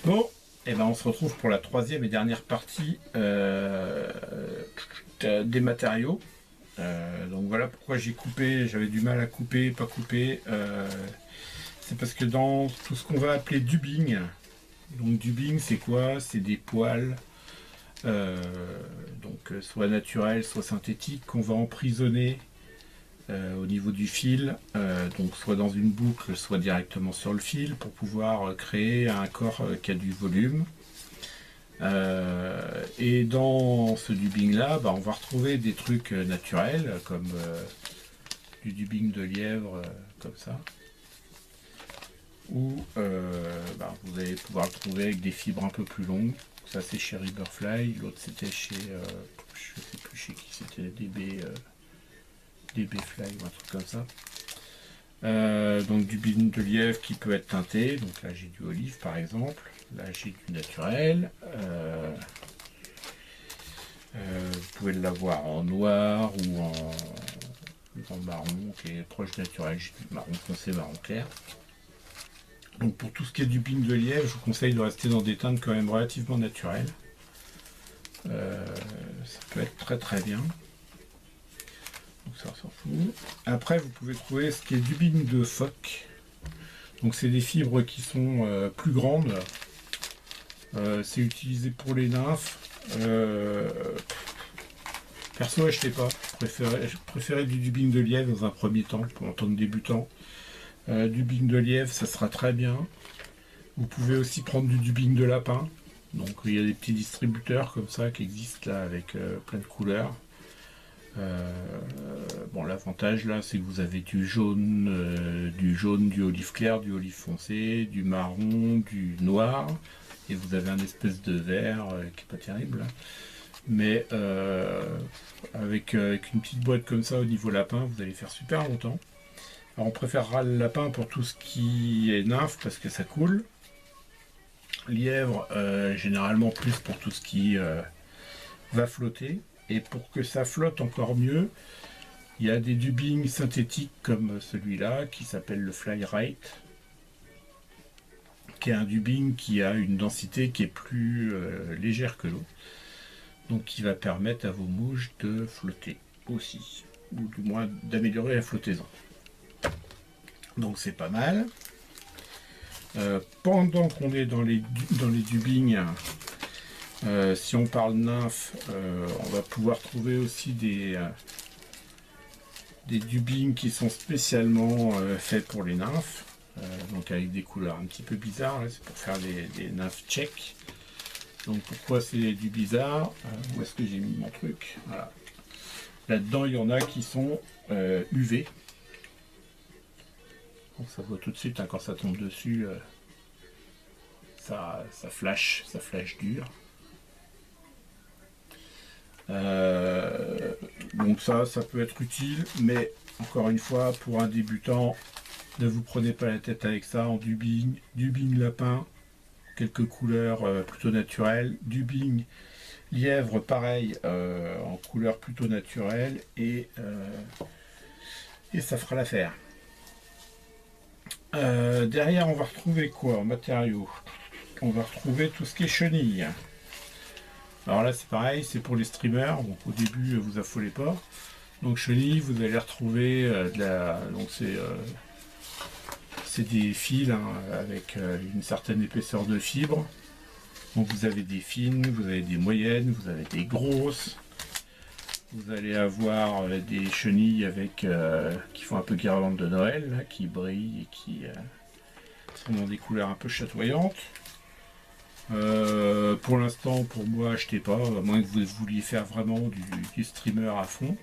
Bon, et ben on se retrouve pour la troisième et dernière partie des matériaux. Donc voilà pourquoi j'ai coupé, j'avais du mal à couper, pas couper. C'est parce que dans tout ce qu'on va appeler dubbing, donc dubbing c'est quoi? C'est des poils, euh, soit naturels, soit synthétiques, qu'on va emprisonner au niveau du fil, donc soit dans une boucle, soit directement sur le fil, pour pouvoir créer un corps qui a du volume. Et dans ce dubbing là, on va retrouver des trucs naturels comme du dubbing de lièvre comme ça, ou vous allez pouvoir le trouver avec des fibres un peu plus longues. Ça c'est chez Riverfly, l'autre c'était chez je sais plus chez qui, c'était DB Fly ou un truc comme ça. Donc du dubbing de lièvre qui peut être teinté, donc là j'ai du olive par exemple, là j'ai du naturel. Vous pouvez l'avoir en noir ou en marron qui est proche naturel. J'ai du marron foncé, marron clair. Donc pour tout ce qui est du dubbing de lièvre, je vous conseille de rester dans des teintes quand même relativement naturelles. Ça peut être très très bien. Donc ça on s'en fout. Après vous pouvez trouver ce qui est du dubbing de phoque. Donc c'est des fibres qui sont plus grandes. C'est utilisé pour les nymphes. Perso, achetez pas. Je préférais du dubbing de lièvre dans un premier temps, en tant que débutant. Dubbing de lièvre, ça sera très bien. Vous pouvez aussi prendre du dubbing de lapin. Donc il y a des petits distributeurs comme ça qui existent là avec plein de couleurs. L'avantage là, c'est que vous avez du jaune, du olive clair, du olive foncé, du marron, du noir, et vous avez un espèce de vert qui est pas terrible. Mais avec une petite boîte comme ça au niveau lapin, vous allez faire super longtemps. Alors on préférera le lapin pour tout ce qui est nymphe parce que ça coule. Lièvre, généralement plus pour tout ce qui va flotter. Et pour que ça flotte encore mieux, il y a des dubbings synthétiques comme celui-là qui s'appelle le Fly-Rite, qui est un dubbing qui a une densité qui est plus légère que l'eau. Donc qui va permettre à vos mouches de flotter aussi, ou du moins d'améliorer la flottaison. Donc c'est pas mal. Pendant qu'on est dans les dubbings, si on parle nymphes, on va pouvoir trouver aussi des dubbings qui sont spécialement faits pour les nymphes, donc avec des couleurs un petit peu bizarres, là, c'est pour faire des nymphes tchèques. Donc pourquoi c'est du bizarre, où est-ce que j'ai mis mon truc, voilà. Là-dedans il y en a qui sont UV. Donc ça voit tout de suite, hein, quand ça tombe dessus, ça flash dur. Donc ça peut être utile, mais encore une fois, pour un débutant, ne vous prenez pas la tête avec ça. En dubbing lapin, quelques couleurs plutôt naturelles, dubbing lièvre pareil, en couleur plutôt naturelle, et ça fera l'affaire. Derrière on va retrouver quoi en matériaux? On va retrouver tout ce qui est chenilles. Alors là c'est pareil, c'est pour les streamers, donc au début vous affolez pas. Donc chenilles, vous allez retrouver donc c'est des fils, hein, avec une certaine épaisseur de fibre. Donc vous avez des fines, vous avez des moyennes, vous avez des grosses. Vous allez avoir des chenilles avec qui font un peu guirlande de Noël, là, qui brillent et qui sont dans des couleurs un peu chatoyantes. Pour l'instant, pour moi, achetez pas, à moins que vous vouliez faire vraiment du streamer à fond.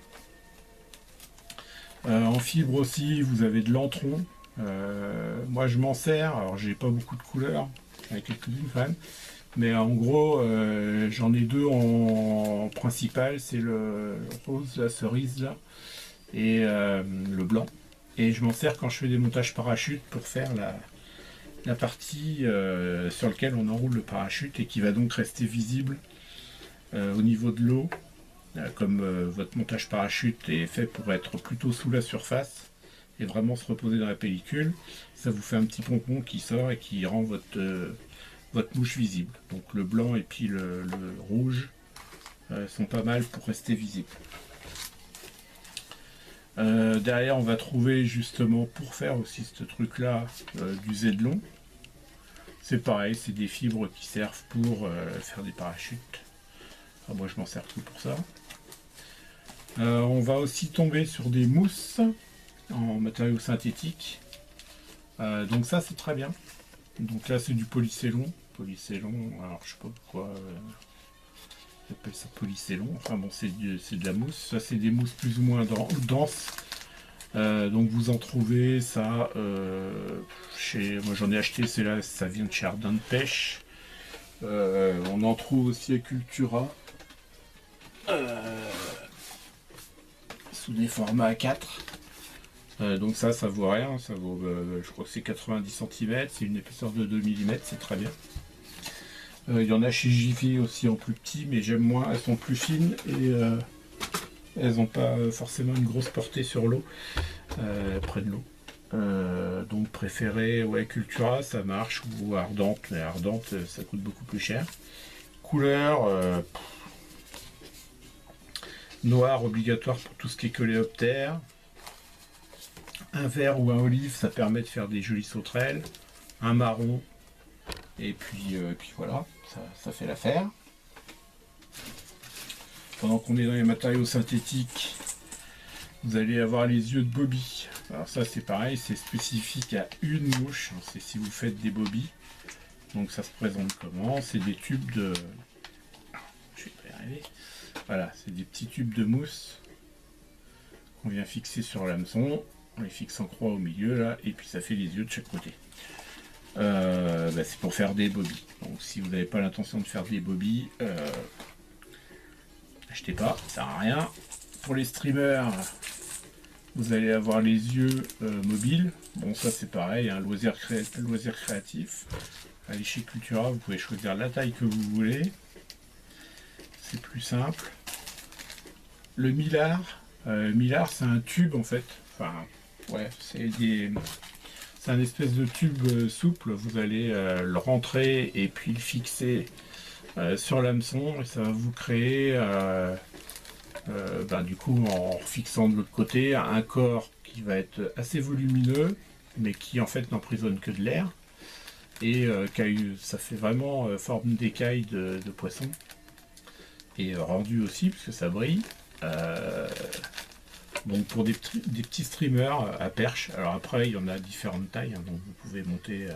En fibre aussi, vous avez de l'antron. Moi, je m'en sers. Alors, j'ai pas beaucoup de couleurs, avec quelques-unes quand même. Mais en gros, j'en ai deux en principal, c'est le rose, la cerise là, et le blanc. Et je m'en sers quand je fais des montages parachute pour faire la partie sur laquelle on enroule le parachute et qui va donc rester visible au niveau de l'eau. Comme votre montage parachute est fait pour être plutôt sous la surface et vraiment se reposer dans la pellicule, ça vous fait un petit pompon qui sort et qui rend votre votre mouche visible. Donc le blanc et puis le rouge sont pas mal pour rester visibles. Derrière, on va trouver justement pour faire aussi ce truc là du Z-long. C'est pareil, c'est des fibres qui servent pour faire des parachutes. Enfin, moi je m'en sers tout pour ça. On va aussi tomber sur des mousses en matériaux synthétiques. Donc ça c'est très bien. Donc là c'est du polycellon. Polycellon, alors je sais pas pourquoi on appelle ça polycellon. Enfin bon, c'est de la mousse. Ça c'est des mousses plus ou moins denses. Donc vous en trouvez ça moi j'en ai acheté, c'est là, ça vient de chez Ardent Pêche. On en trouve aussi à Cultura sous des formats A4. Donc ça vaut rien, ça vaut je crois que c'est 90 cm, c'est une épaisseur de 2 mm, c'est très bien. Il y en a chez Jiffy aussi en plus petit, mais j'aime moins, elles sont plus fines et elles n'ont pas forcément une grosse portée sur l'eau, près de l'eau. Donc préféré, ouais, Cultura, ça marche, ou Ardente, mais Ardente, ça coûte beaucoup plus cher. Couleur, noir obligatoire pour tout ce qui est coléoptère. Un vert ou un olive, ça permet de faire des jolies sauterelles. Un marron, et puis voilà, ça fait l'affaire. Pendant qu'on est dans les matériaux synthétiques, vous allez avoir les yeux de Bobby. Alors ça c'est pareil, c'est spécifique à une mouche, c'est si vous faites des Bobby. Donc ça se présente comment? C'est des tubes de... Je vais pas y arriver. Voilà, c'est des petits tubes de mousse qu'on vient fixer sur l'hameçon. On les fixe en croix au milieu là, et puis ça fait les yeux de chaque côté. C'est pour faire des Bobby. Donc si vous n'avez pas l'intention de faire des Bobby, achetez pas, ça sert à rien. Pour les streamers, vous allez avoir les yeux mobiles. Bon, ça c'est pareil, un loisir créatif. Allez chez Cultura, vous pouvez choisir la taille que vous voulez. C'est plus simple. Le Millard, c'est un tube en fait. Enfin, ouais, c'est un espèce de tube souple. Vous allez le rentrer et puis le fixer sur l'hameçon et ça va vous créer du coup, en fixant de l'autre côté un corps qui va être assez volumineux mais qui en fait n'emprisonne que de l'air et ça fait vraiment forme d'écaille de poisson et rendu aussi parce que ça brille. Donc pour des petits streamers à perche. Alors après il y en a différentes tailles, donc vous pouvez monter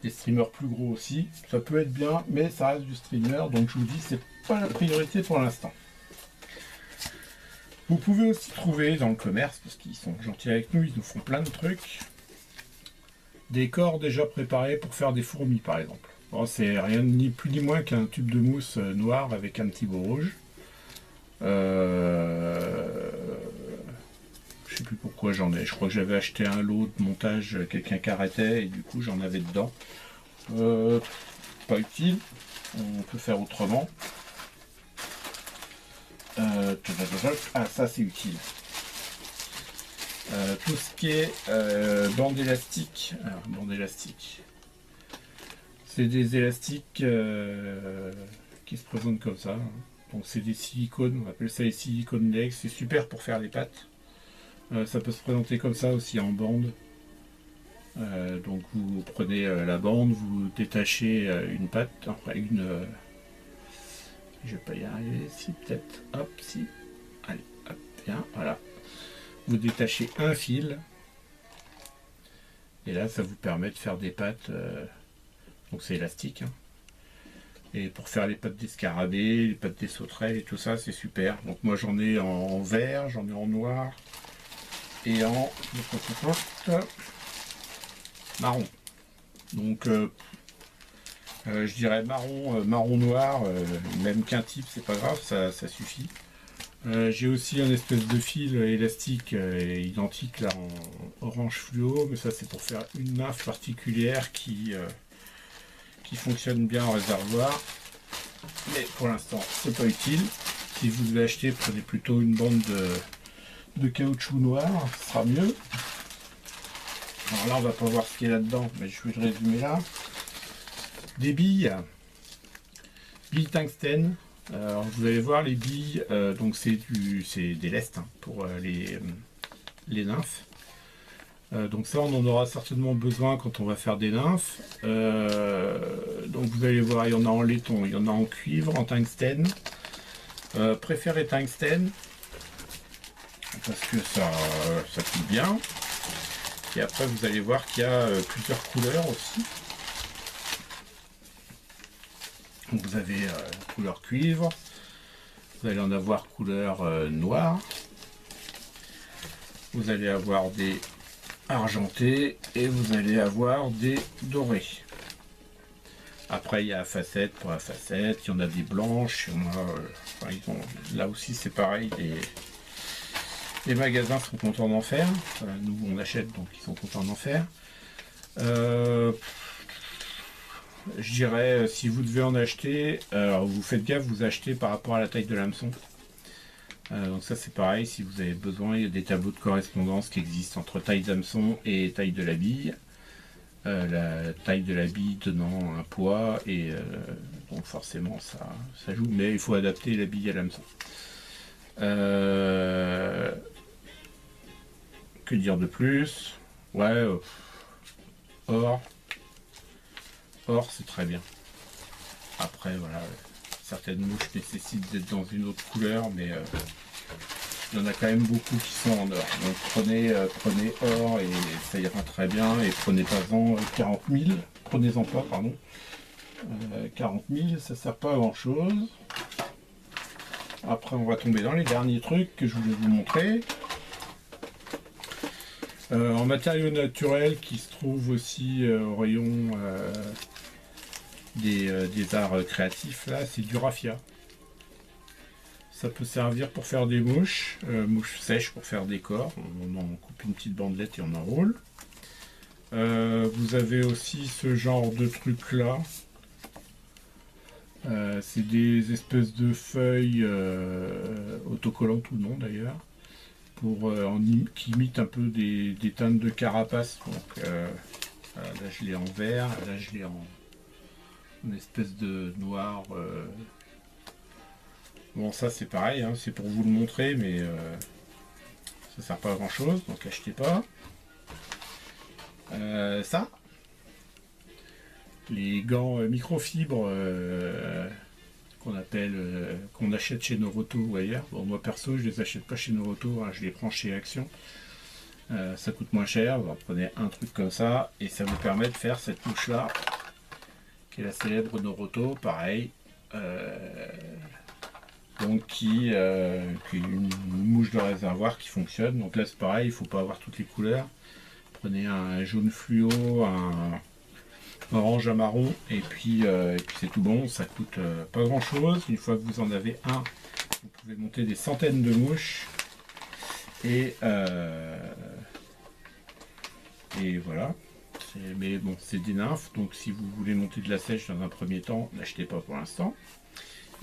des streamers plus gros aussi. Ça peut être bien, mais ça reste du streamer, donc je vous dis c'est pas la priorité pour l'instant. Vous pouvez aussi trouver dans le commerce, parce qu'ils sont gentils avec nous, ils nous font plein de trucs, des corps déjà préparés pour faire des fourmis par exemple. Bon, c'est rien ni plus ni moins qu'un tube de mousse noir avec un petit bout rouge. Je sais plus pourquoi j'en ai. Je crois que j'avais acheté un lot de montage, quelqu'un qui arrêtait et du coup j'en avais dedans. Pas utile. On peut faire autrement. Ça c'est utile. Tout ce qui est bande élastique. Alors, bande élastique. C'est des élastiques qui se présentent comme ça. Donc c'est des silicones, on appelle ça les silicones legs, c'est super pour faire les pattes. Ça peut se présenter comme ça aussi en bande. Donc vous prenez la bande, vous détachez une patte, enfin je vais pas y arriver, si peut-être, hop, si, allez, hop, bien, voilà. Vous détachez un fil, et là ça vous permet de faire des pattes, donc c'est élastique, hein. Et pour faire les pattes des scarabées, les pattes des sauterelles et tout ça, c'est super. Donc moi j'en ai en vert, j'en ai en noir et en marron. Donc je dirais marron noir, même qu'un type, c'est pas grave, ça suffit. J'ai aussi un espèce de fil élastique identique là en orange fluo, mais ça c'est pour faire une nymphe particulière qui fonctionne bien en réservoir, mais pour l'instant c'est pas utile. Si vous devez acheter, prenez plutôt une bande de caoutchouc noir, ce sera mieux. Alors là on va pas voir ce qu'il y a là dedans, mais je vais le résumer là. des billes tungstène. Alors, vous allez voir les billes, donc c'est des lestes, hein, pour les nymphes. Donc ça, on en aura certainement besoin quand on va faire des nymphes. Donc vous allez voir, il y en a en laiton, il y en a en cuivre, en tungstène. Préférez tungstène parce que ça coule bien. Et après, vous allez voir qu'il y a plusieurs couleurs aussi. Donc, vous avez couleur cuivre, vous allez en avoir couleur noire, vous allez avoir des argentés et vous allez avoir des dorés. Après, il y a facette pour la facette, il y en a des blanches, il y en a, enfin, là aussi c'est pareil, les magasins sont contents d'en faire. Voilà, nous on achète, donc ils sont contents d'en faire. Je dirais, si vous devez en acheter, alors vous faites gaffe, vous achetez par rapport à la taille de l'hameçon. Donc ça c'est pareil, si vous avez besoin, il y a des tableaux de correspondance qui existent entre taille d'hameçon et taille de la bille. La taille de la bille donnant un poids, et donc forcément ça joue, mais il faut adapter la bille à l'hameçon. Que dire de plus? Ouais, or c'est très bien. Après voilà, certaines mouches nécessitent d'être dans une autre couleur, mais il y en a quand même beaucoup qui sont en or. Donc prenez or et ça ira très bien. Et prenez pas-en 40 000. Prenez-en pas, pardon. 40 000, ça sert pas à grand chose. Après, on va tomber dans les derniers trucs que je voulais vous montrer. En matériaux naturels qui se trouvent aussi au rayon des arts créatifs, là, c'est du raffia. Ça peut servir pour faire des mouches, mouches sèches pour faire des corps. On en coupe une petite bandelette et on enroule. Vous avez aussi ce genre de truc là. C'est des espèces de feuilles autocollantes ou non d'ailleurs, qui imitent un peu des teintes de carapace. Donc là je l'ai en vert, là je l'ai en une espèce de noir. Bon, ça c'est pareil, hein, c'est pour vous le montrer, mais ça sert pas à grand chose, donc achetez pas. Ça, les gants microfibres qu'on achète chez Noroto ou ailleurs. Bon, moi perso, je les achète pas chez Noroto, hein, je les prends chez Action. Ça coûte moins cher, vous en prenez un truc comme ça, et ça vous permet de faire cette mouche là, qui est la célèbre Noroto, pareil. Donc qui est une mouche de réservoir qui fonctionne. Donc là c'est pareil, il ne faut pas avoir toutes les couleurs. Prenez un jaune fluo, un orange à marron, et puis c'est tout bon. Ça coûte pas grand chose. Une fois que vous en avez un, vous pouvez monter des centaines de mouches. Et voilà. Mais bon, c'est des nymphes, donc si vous voulez monter de la sèche dans un premier temps, n'achetez pas pour l'instant.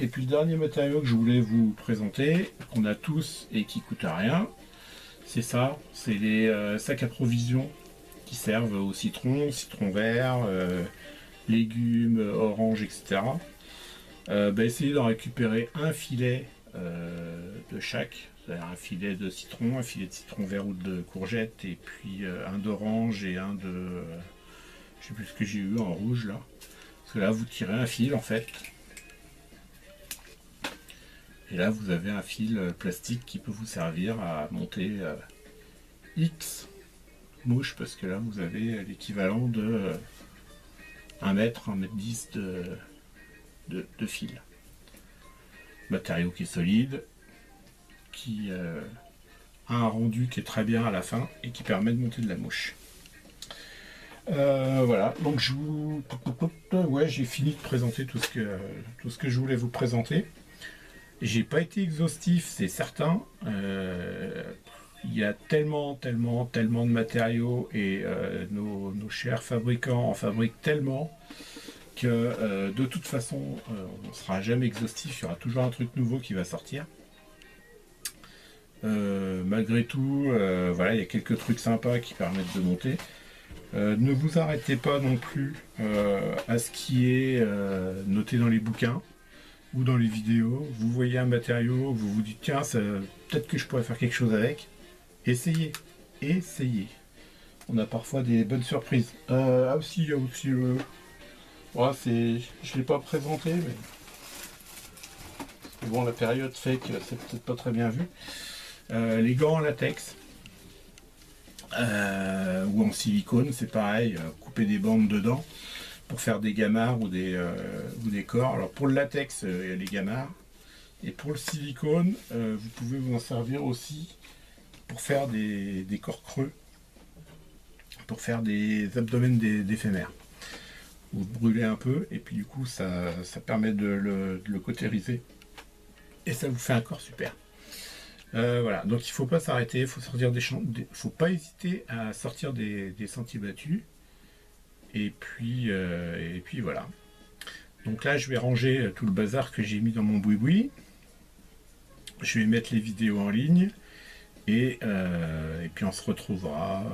Et puis le dernier matériau que je voulais vous présenter, qu'on a tous et qui coûte rien, c'est ça, c'est les sacs à provisions qui servent au citron vert, légumes, oranges, etc. Essayez d'en récupérer un filet de chaque, c'est-à-dire un filet de citron vert ou de courgette, et puis un d'orange et un de... je sais plus ce que j'ai eu en rouge là. Parce que là vous tirez un fil en fait. Et là, vous avez un fil plastique qui peut vous servir à monter X mouches, parce que là, vous avez l'équivalent de 1 mètre, 1 mètre 10 de fil. Matériau qui est solide, qui a un rendu qui est très bien à la fin et qui permet de monter de la mouche. Voilà, donc j'ai fini de présenter tout ce que je voulais vous présenter. J'ai pas été exhaustif, c'est certain. Il y a tellement de matériaux, et nos chers fabricants en fabriquent tellement que de toute façon on ne sera jamais exhaustif. Il y aura toujours un truc nouveau qui va sortir. Malgré tout, voilà, il y a quelques trucs sympas qui permettent de monter. Ne vous arrêtez pas non plus à ce qui est noté dans les bouquins ou dans les vidéos. Vous voyez un matériau, vous vous dites tiens, peut-être que je pourrais faire quelque chose avec. Essayez, essayez. On a parfois des bonnes surprises. Ah aussi, il y a aussi le... Oh, je ne l'ai pas présenté, mais... Bon, la période fait que c'est peut-être pas très bien vu. Les gants en latex. Ou en silicone, c'est pareil, couper des bandes dedans pour faire des gamarres ou des corps. Alors pour le latex, il y a les gamarres. Et pour le silicone, vous pouvez vous en servir aussi pour faire des corps creux, pour faire des abdomens d'éphémères. Vous brûlez un peu et puis du coup ça permet de le cautériser et ça vous fait un corps super. Voilà, donc il ne faut pas s'arrêter, il faut sortir faut pas hésiter à sortir des sentiers battus. Et puis voilà. Donc là, je vais ranger tout le bazar que j'ai mis dans mon boui-boui. Je vais mettre les vidéos en ligne. Et puis on se retrouvera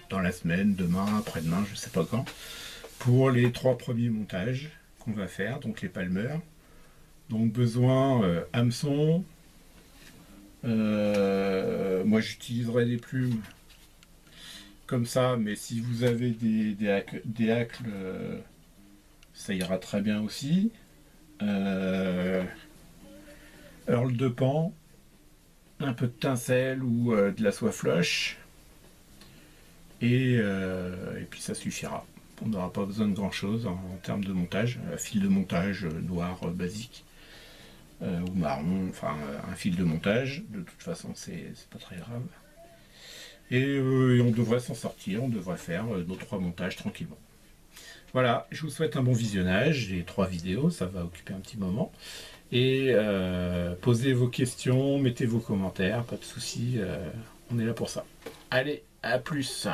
dans la semaine, demain, après-demain, je ne sais pas quand, pour les 3 premiers montages qu'on va faire, donc les palmeurs. Donc besoin hameçon. Moi j'utiliserai des plumes comme ça, mais si vous avez des hacles, ça ira très bien aussi. Hurle de pan, un peu de tincelle ou de la soie flush, et puis ça suffira. On n'aura pas besoin de grand chose en termes de montage. Un fil de montage noir basique. Ou marron, enfin un fil de montage, de toute façon c'est pas très grave. Et on devrait s'en sortir, on devrait faire nos 3 montages tranquillement. Voilà, je vous souhaite un bon visionnage, les 3 vidéos, ça va occuper un petit moment. Et posez vos questions, mettez vos commentaires, pas de soucis, on est là pour ça. Allez, à plus.